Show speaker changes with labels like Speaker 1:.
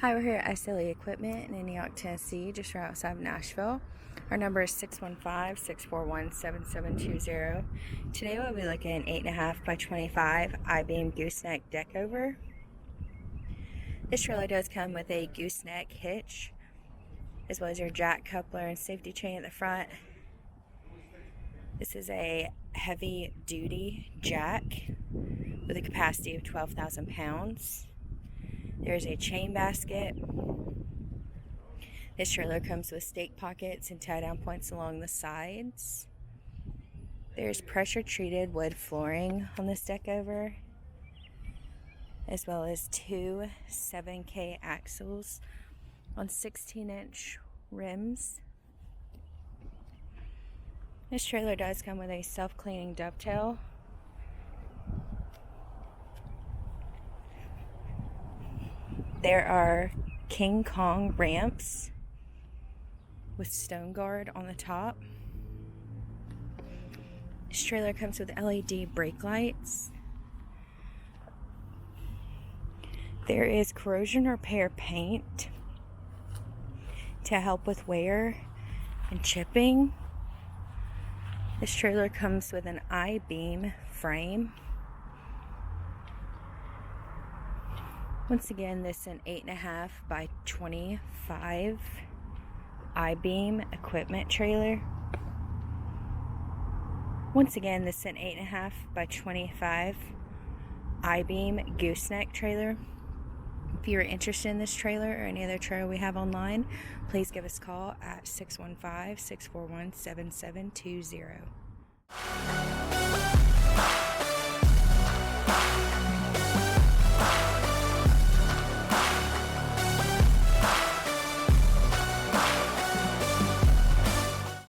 Speaker 1: Hi, we're here at SLE Equipment in Antioch, Tennessee, just right outside of Nashville. Our number is 615-641-7720. Today we'll be looking at an 8.5 by 25 IBeam Gooseneck Deckover. This trailer does come with a gooseneck hitch, as well as your jack coupler and safety chain at the front. This is a heavy duty jack with a capacity of 12,000 pounds. There's a chain basket. This trailer comes with stake pockets and tie down points along the sides. There's pressure treated wood flooring on this Deckover, as well as two 7K axles on 16-inch rims. This trailer does come with a self-cleaning dovetail. There are King Kong ramps with stone guard on the top. This trailer comes with LED brake lights. There is corrosion repair paint to help with wear and chipping. This trailer comes with an IBeam frame. Once again, this is an 8.5 by 25 IBeam equipment trailer. Once again, this is an 8.5 by 25 IBeam Gooseneck trailer. If you're interested in this trailer or any other trailer we have online, please give us a call at 615-641-7720.